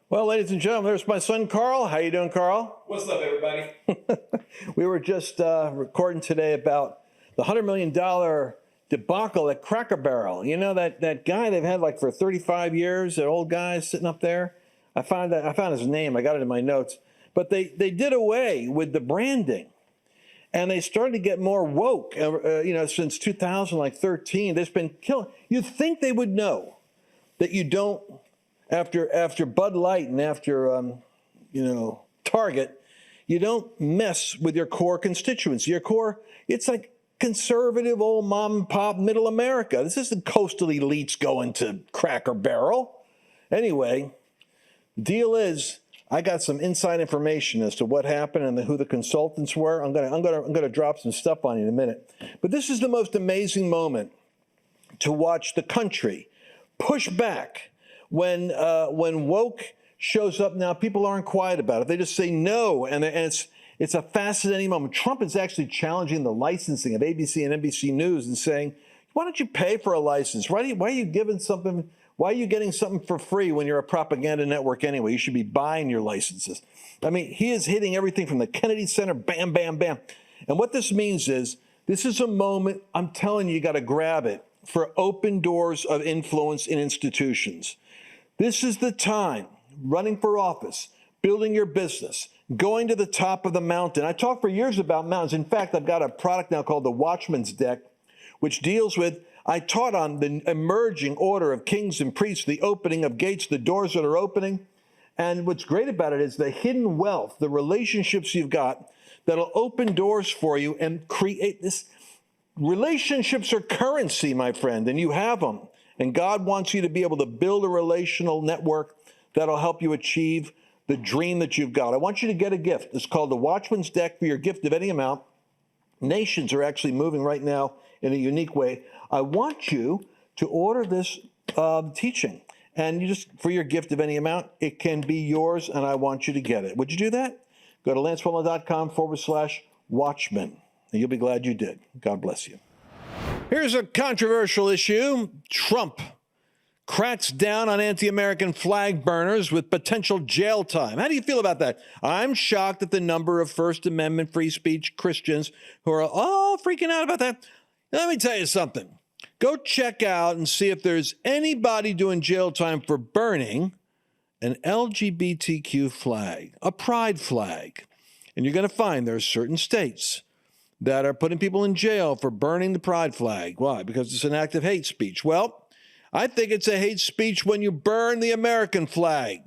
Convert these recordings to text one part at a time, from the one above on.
Well, ladies and gentlemen, there's my son, Carl. How you doing, Carl? What's up, everybody? We were just recording today about the $100 million debacle at Cracker Barrel. You know, that guy they've had like for 35 years, that old guy sitting up there? I found his name. I got it in my notes. But they did away with the branding. And they started to get more woke, since 2013. There's been killing. You'd think they would know that you don't, after Bud Light and after, Target, you don't mess with your core constituents. Your core, it's like conservative old mom and pop middle America. This isn't coastal elites going to Cracker Barrel. Anyway, the deal is, I got some inside information as to what happened and who the consultants were. I'm gonna drop some stuff on you in a minute. But this is the most amazing moment to watch the country push back when woke shows up. Now people aren't quiet about it. They just say no, and it's a fascinating moment. Trump is actually challenging the licensing of ABC and NBC News and saying, "Why don't you pay for a license? Why are you giving something?" Why are you getting something for free when you're a propaganda network anyway? You should be buying your licenses. I mean, he is hitting everything from the Kennedy Center, bam, bam, bam. And what this means is, this is a moment, I'm telling you got to grab it, for open doors of influence in institutions. This is the time, running for office, building your business, going to the top of the mountain. I talked for years about mountains. In fact, I've got a product now called the Watchman's Deck, which deals with, I taught on the emerging order of kings and priests, the opening of gates, the doors that are opening. And what's great about it is the hidden wealth, the relationships you've got that'll open doors for you and create this. Relationships are currency, my friend, and you have them. And God wants you to be able to build a relational network that'll help you achieve the dream that you've got. I want you to get a gift. It's called the Watchman's Deck for your gift of any amount. Nations are actually moving right now in a unique way. I want you to order this teaching, and you just, for your gift of any amount, it can be yours, and I want you to get it. Would you do that? Go to lancewallnau.com/watchman, and you'll be glad you did. God bless you. Here's a controversial issue. Trump cracks down on anti-American flag burners with potential jail time. How do you feel about that? I'm shocked at the number of First Amendment free speech Christians who are all freaking out about that. Let me tell you something. Go check out and see if there's anybody doing jail time for burning an LGBTQ flag, a pride flag. And you're going to find there are certain states that are putting people in jail for burning the pride flag. Why? Because it's an act of hate speech. Well, I think it's a hate speech when you burn the American flag.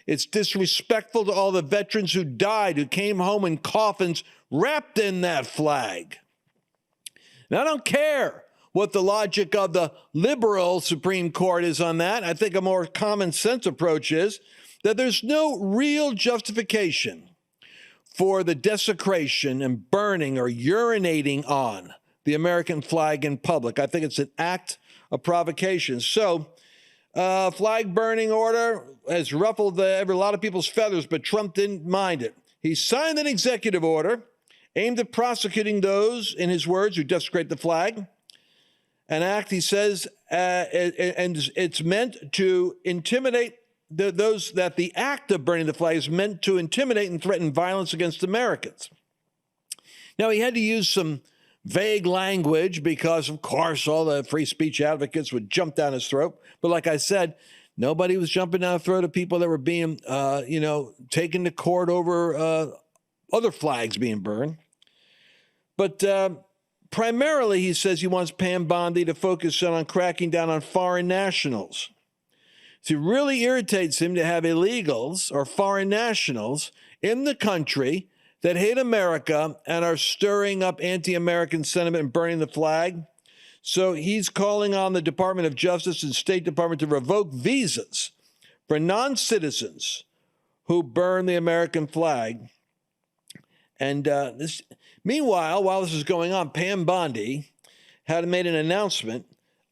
It's disrespectful to all the veterans who died, who came home in coffins wrapped in that flag. Now, I don't care what the logic of the liberal Supreme Court is on that. I think a more common sense approach is that there's no real justification for the desecration and burning or urinating on the American flag in public. I think it's an act of provocation. So, flag burning order has ruffled a lot of people's feathers, but Trump didn't mind it. He signed an executive order aimed at prosecuting those, in his words, who desecrate the flag. An act, he says, and it's meant to intimidate those, that the act of burning the flag is meant to intimidate and threaten violence against Americans. Now, he had to use some vague language because, of course, all the free speech advocates would jump down his throat. But like I said, nobody was jumping down the throat of people that were being, taken to court over other flags being burned. But primarily, he says he wants Pam Bondi to focus on cracking down on foreign nationals. So it really irritates him to have illegals or foreign nationals in the country that hate America and are stirring up anti-American sentiment and burning the flag. So he's calling on the Department of Justice and State Department to revoke visas for non-citizens who burn the American flag. And meanwhile, while this is going on, Pam Bondi had made an announcement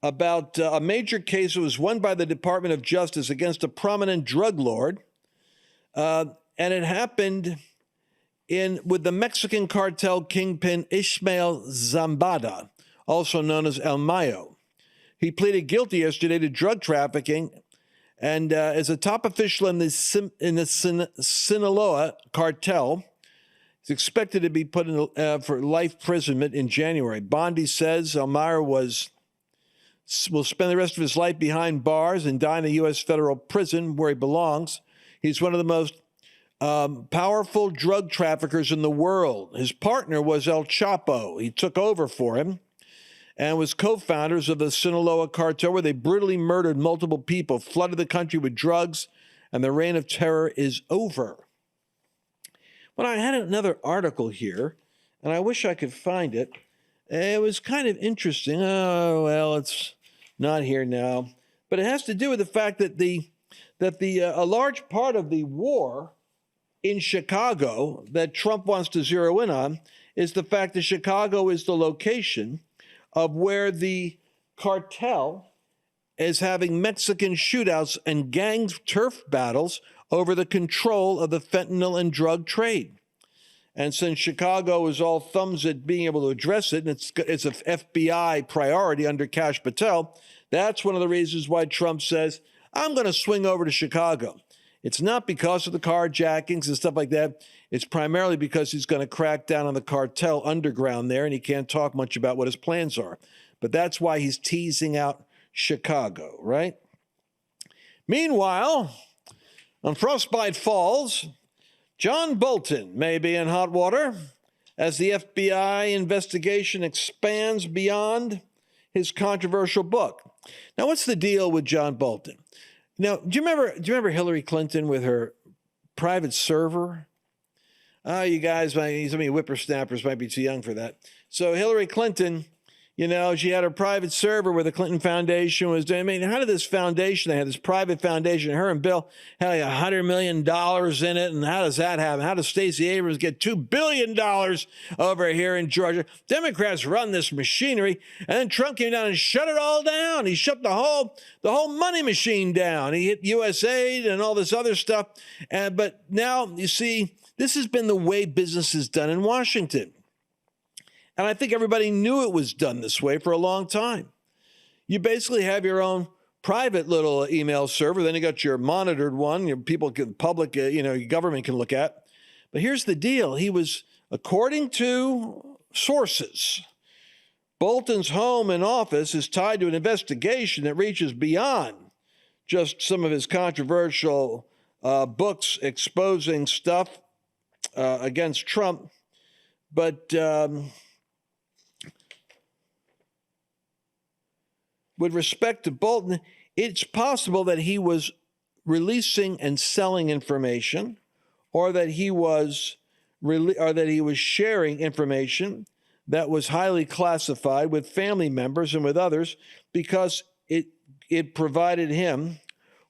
about a major case that was won by the Department of Justice against a prominent drug lord. And it happened with the Mexican cartel kingpin Ishmael Zambada, also known as El Mayo. He pleaded guilty yesterday to drug trafficking And as a top official in the Sinaloa cartel, he's expected to be put in for life imprisonment in January. Bondi says Elmira will spend the rest of his life behind bars and die in a U.S. federal prison where he belongs. He's one of the most powerful drug traffickers in the world. His partner was El Chapo. He took over for him and was co-founders of the Sinaloa cartel, where they brutally murdered multiple people, flooded the country with drugs, and the reign of terror is over. But I had another article here, and I wish I could find it. It was kind of interesting. Oh, well, it's not here now. But it has to do with the fact that a large part of the war in Chicago that Trump wants to zero in on is the fact that Chicago is the location of where the cartel is having Mexican shootouts and gang turf battles over the control of the fentanyl and drug trade. And since Chicago is all thumbs at being able to address it, and it's an FBI priority under Kash Patel, that's one of the reasons why Trump says, I'm going to swing over to Chicago. It's not because of the carjackings and stuff like that. It's primarily because he's going to crack down on the cartel underground there, and he can't talk much about what his plans are. But that's why he's teasing out Chicago, right? Meanwhile, on Frostbite Falls, John Bolton may be in hot water as the FBI investigation expands beyond his controversial book. Now, what's the deal with John Bolton? Now, do you remember Hillary Clinton with her private server? Oh, you guys, some of you whippersnappers might be too young for that. So Hillary Clinton, she had her private server where the Clinton Foundation was doing. I mean, how did this foundation, they had this private foundation, her and Bill had like $100 million in it, and how does that happen? How does Stacey Abrams get $2 billion over here in Georgia? Democrats run this machinery, and then Trump came down and shut it all down. He shut the whole money machine down. He hit USAID and all this other stuff. But now, you see, this has been the way business is done in Washington. And I think everybody knew it was done this way for a long time. You basically have your own private little email server. Then you got your monitored one, your your government can look at. But here's the deal. He was, according to sources, Bolton's home and office is tied to an investigation that reaches beyond just some of his controversial books exposing stuff against Trump. But with respect to Bolton, it's possible that he was releasing and selling information, or that he was sharing information that was highly classified with family members and with others, because it provided him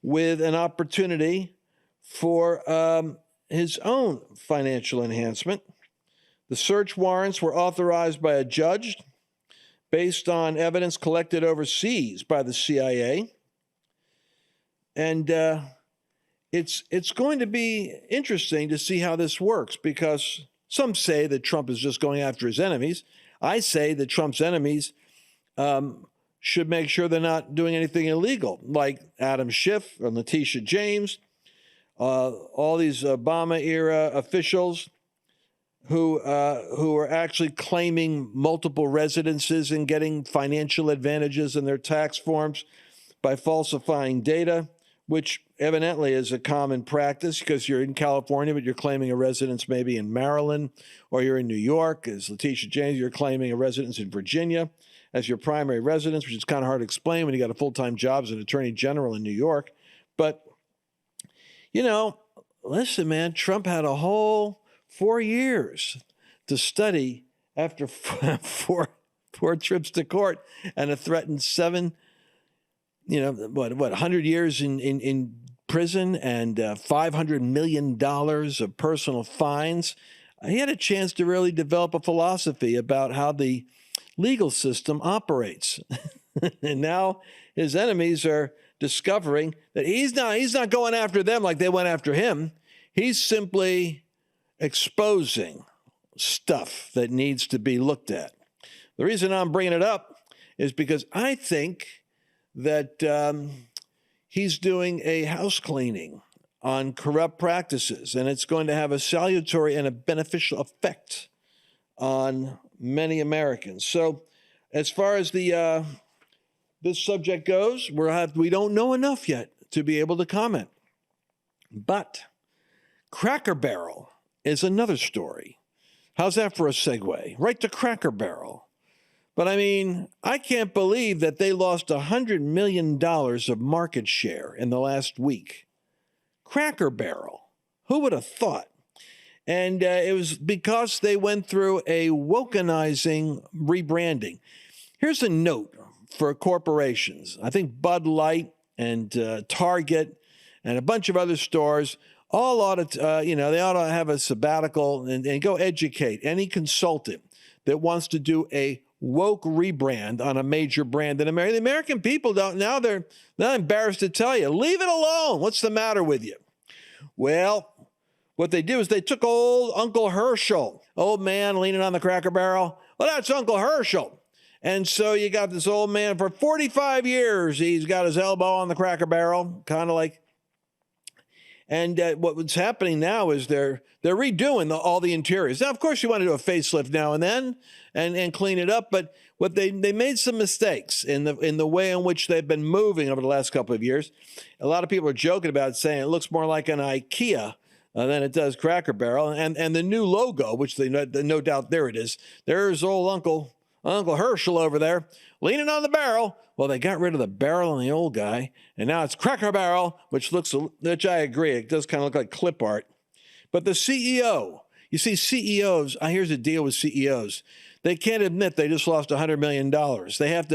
with an opportunity for his own financial enhancement. The search warrants were authorized by a judge based on evidence collected overseas by the CIA. And it's going to be interesting to see how this works, because some say that Trump is just going after his enemies. I say that Trump's enemies should make sure they're not doing anything illegal, like Adam Schiff and Letitia James, all these Obama-era officials who are actually claiming multiple residences and getting financial advantages in their tax forms by falsifying data, which evidently is a common practice, because you're in California, but you're claiming a residence maybe in Maryland, or you're in New York, as Letitia James, you're claiming a residence in Virginia as your primary residence, which is kind of hard to explain when you got a full-time job as an attorney general in New York. But, listen, man, Trump had a whole 4 years to study after four trips to court, and a threatened 100 years in prison and $500 million of personal fines. He had a chance to really develop a philosophy about how the legal system operates. And now his enemies are discovering that he's not going after them like they went after him. He's simply exposing stuff that needs to be looked at. The reason I'm bringing it up is because I think that he's doing a house cleaning on corrupt practices, and it's going to have a salutary and a beneficial effect on many Americans. So as far as the this subject goes, we don't know enough yet to be able to comment. But Cracker Barrel is another story. How's that for a segue? Right to Cracker Barrel. But I mean, I can't believe that they lost $100 million of market share in the last week. Cracker Barrel. Who would have thought? And it was because they went through a wokenizing rebranding. Here's a note for corporations. I think Bud Light and Target and a bunch of other stores all ought to, they ought to have a sabbatical and go educate any consultant that wants to do a woke rebrand on a major brand in America. The American people don't, now they're not embarrassed to tell you, leave it alone. What's the matter with you? Well, what they do is they took old Uncle Herschel, old man leaning on the Cracker Barrel. Well, that's Uncle Herschel. And so you got this old man for 45 years. He's got his elbow on the Cracker Barrel, kind of like. And what's happening now is they're redoing all the interiors. Now, of course, you want to do a facelift now and then and clean it up. But what they made some mistakes in the way in which they've been moving over the last couple of years. A lot of people are joking about it, saying it looks more like an IKEA than it does Cracker Barrel. And the new logo, which they no doubt there it is. There's old Uncle Herschel over there leaning on the barrel. Well, they got rid of the barrel on the old guy, and now it's Cracker Barrel, which I agree, it does kind of look like clip art. But the CEO, you see, CEOs, here's the deal with CEOs. They can't admit they just lost $100 million. They have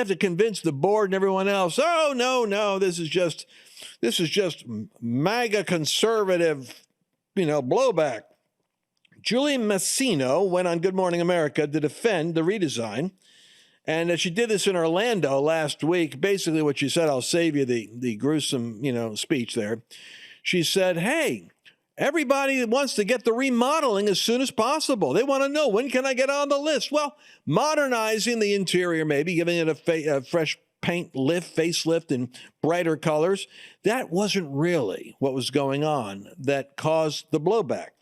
to convince the board and everyone else, oh, no, this is just MAGA conservative, blowback. Julie Massino went on Good Morning America to defend the redesign. And she did this in Orlando last week. Basically what she said, I'll save you the gruesome, speech there. She said, hey, everybody wants to get the remodeling as soon as possible. They want to know, when can I get on the list? Well, modernizing the interior, maybe giving it a fresh paint facelift in brighter colors. That wasn't really what was going on that caused the blowback.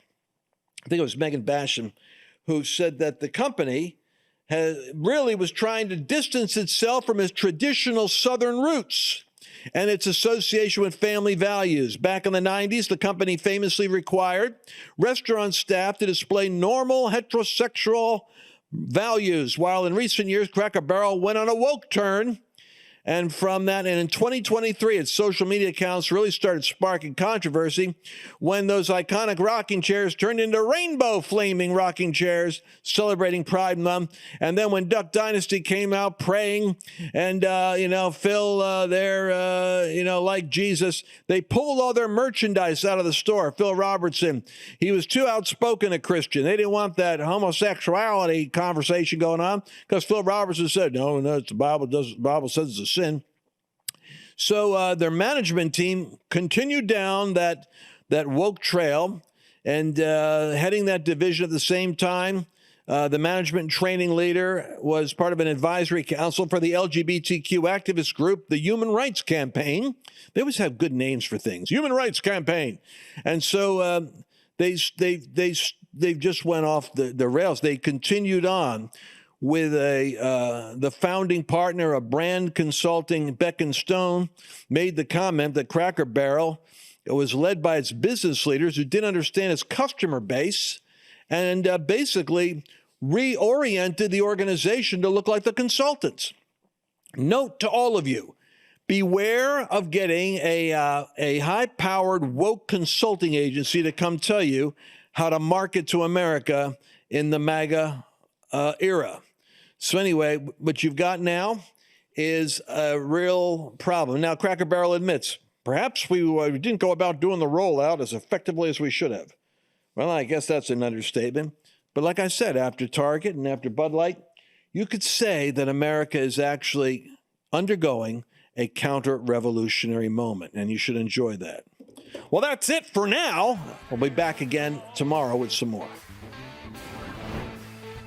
I think it was Megan Basham who said that the company really was trying to distance itself from its traditional Southern roots and its association with family values. Back in the 90s, the company famously required restaurant staff to display normal heterosexual values, while in recent years, Cracker Barrel went on a woke turn. And from that, and in 2023, its social media accounts really started sparking controversy when those iconic rocking chairs turned into rainbow flaming rocking chairs celebrating Pride Month. And then when Duck Dynasty came out praying and, Phil, like Jesus, they pulled all their merchandise out of the store. Phil Robertson, he was too outspoken a Christian. They didn't want that homosexuality conversation going on because Phil Robertson said, no, the Bible says it's a sin. So their management team continued down that woke trail and heading that division at the same time. The management training leader was part of an advisory council for the LGBTQ activist group, the Human Rights Campaign. They always have good names for things. Human Rights Campaign. And so they just went off the rails. They continued on with the founding partner of brand consulting, Beck & Stone, made the comment that Cracker Barrel was led by its business leaders who didn't understand its customer base and basically reoriented the organization to look like the consultants. Note to all of you, beware of getting a high-powered woke consulting agency to come tell you how to market to America in the MAGA era. So anyway, what you've got now is a real problem. Now, Cracker Barrel admits, perhaps we didn't go about doing the rollout as effectively as we should have. Well, I guess that's an understatement. But like I said, after Target and after Bud Light, you could say that America is actually undergoing a counter-revolutionary moment, and you should enjoy that. Well, that's it for now. We'll be back again tomorrow with some more.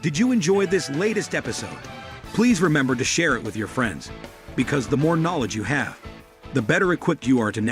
Did you enjoy this latest episode? Please remember to share it with your friends, because the more knowledge you have, the better equipped you are to navigate